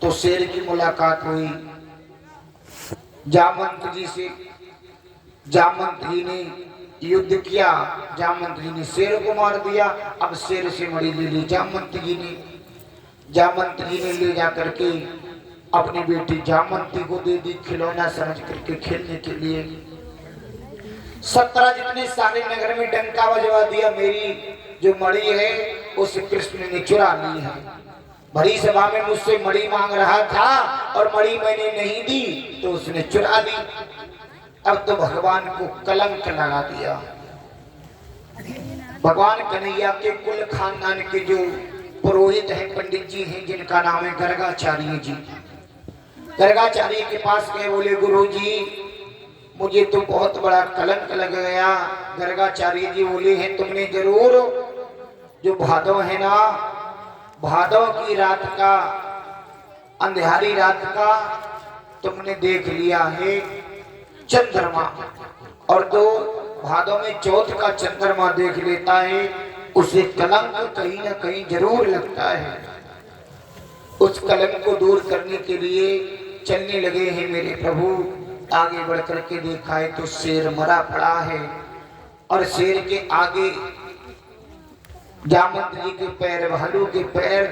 तो शेर की मुलाकात हुई जामवंत जी से। जामवंत जी ने युद्ध किया, जामवंत जी ने शेर को मार दिया। अब शेर से मणि ले ली जामवंत जी ने। जामवंत जी ने ले जाकर के अपनी बेटी जामवंती को दे दी, खिलौना समझ करके खेलने के लिए। 17 जितने सारे नगर में डंका बजवा दिया, मेरी जो मणि है उस कृष्ण ने चुरा ली है। भरी सभा में मुझसे मणि मांग रहा था और मणि मैंने नहीं दी तो उसने चुरा ली। अब तो भगवान को कलंक लगा दिया। भगवान कन्हैया के कुल खानदान के जो पुरोहित हैं, पंडित जी हैं, जिनका नाम है गर्गाचार्य जी, गर्गाचार्य के पास गए, बोले गुरु जी मुझे तो बहुत बड़ा कलंक लग गया। गर्गाचार्य जी बोले हैं तुमने जरूर जो भादव है ना, भादव की रात का, अंधेरी रात का तुमने देख लिया है चंद्रमा, और जो भादव में चौथ का चंद्रमा देख लेता है उसे कलंक कहीं ना कहीं जरूर लगता है। उस कलंक को दूर करने के लिए चलने लगे हैं मेरे प्रभु। आगे बढ़ करके देखा है तो शेर मरा पड़ा है और शेर के आगे जामवंत जी के पैर, भालू के पैर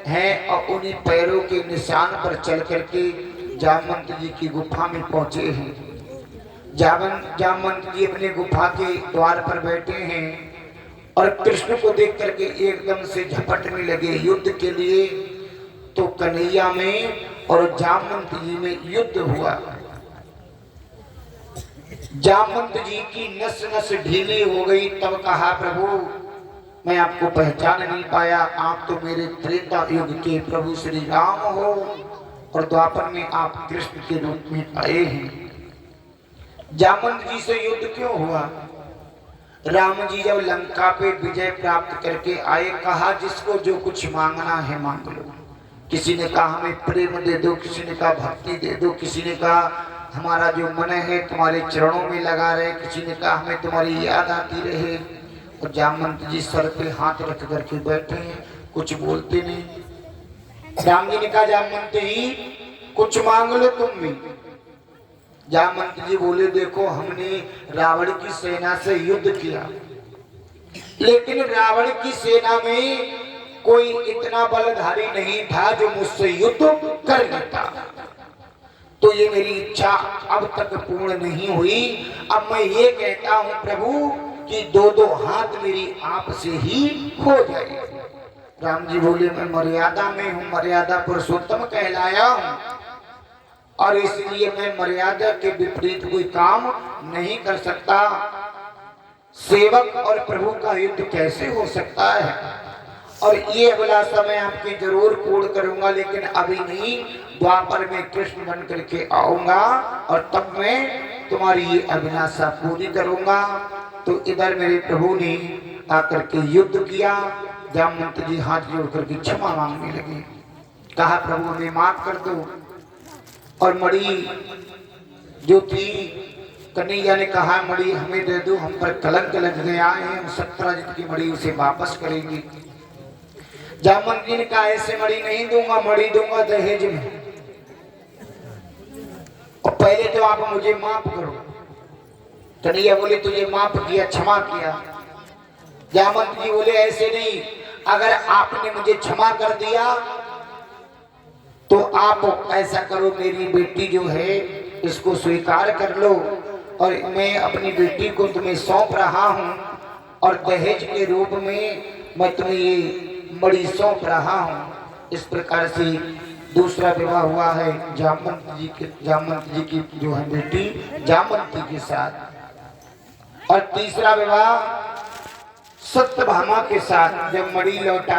हैं, और उन्हीं पैरों के निशान पर चल करके जामवंत जी की गुफा में पहुंचे हैं। जामवंत जी अपने गुफा के द्वार पर बैठे हैं और कृष्ण को देख करके एकदम से झपटने लगे युद्ध के लिए। तो कन्हैया में और जामवंत जी में युद्ध हुआ। जामवंत जी की नस नस ढीली हो गई। तब कहा प्रभु मैं आपको पहचान नहीं पाया, आप तो मेरे त्रेता युग के प्रभु श्री राम हो और द्वापर में आप कृष्ण के रूप में आए हैं। जामवंत जी से युद्ध क्यों हुआ? राम जी जब लंका पे विजय प्राप्त करके आए, कहा जिसको जो कुछ मांगना है मांग लो। किसी ने कहा हमें प्रेम दे दो, किसी ने कहा भक्ति दे दो, किसी ने कहा हमारा जो मन है तुम्हारे चरणों में लगा रहे, किसी ने कहा हमें तुम्हारी याद आती रहे। और जामवंत जी सर पे हाथ रख करके बैठे हैं, कुछ बोलते नहीं। राम जी ने कहा जामवंत जी कुछ मांग लो तुम भी। जामवंत जी बोले देखो हमने रावण की सेना से युद्ध किया, लेकिन रावण की सेना में कोई इतना बलधारी नहीं था जो मुझसे युद्ध कर लेता। तो ये मेरी इच्छा अब तक पूर्ण नहीं हुई। अब मैं ये कहता हूँ प्रभु कि दो दो हाथ मेरी आप से ही हो जाए। राम जी बोले मैं मर्यादा में हूँ, मर्यादा पुरुषोत्तम कहलाया हूँ और इसलिए मैं मर्यादा के विपरीत कोई काम नहीं कर सकता। सेवक और प्रभु का युद्ध कैसे हो सकता है? और ये अभिलाषा मैं आपकी जरूर पूर्ण करूंगा, लेकिन अभी नहीं, द्वापर में कृष्ण बन करके आऊंगा और तब मैं तुम्हारी ये अभिलाषा पूरी करूंगा। तो इधर मेरे प्रभु ने आकर के युद्ध किया। जामवंत जी हाथ जोड़ करके क्षमा मांगने लगे, कहा प्रभु हमें माफ कर दो। और मणि जो थी, कन्हैया ने कहा मणि हमें दे दो, हम पर कलंक लग गया है, हम 17 जितनी मणि उसे वापस करेंगे। जामवंत जी ने कहा ऐसे मणि नहीं दूंगा, मणि दूंगा दहेज में, और पहले तो आप मुझे माफ करो। कन्हैया बोले तुझे माफ किया, क्षमा किया। जामवंत जी बोले ऐसे नहीं, अगर आपने मुझे क्षमा कर दिया तो आप ऐसा करो मेरी बेटी जो है इसको स्वीकार कर लो और मैं अपनी बेटी को तुम्हें सौंप रहा हूं और दहेज के रूप में मैं तुम्हें ये मणि सौंप रहा हूं। इस प्रकार से दूसरा विवाह हुआ है जामवंत जी की जो है बेटी जामवंती के साथ। और तीसरा विवाह सत्यभामा के साथ। जब मणि लौटा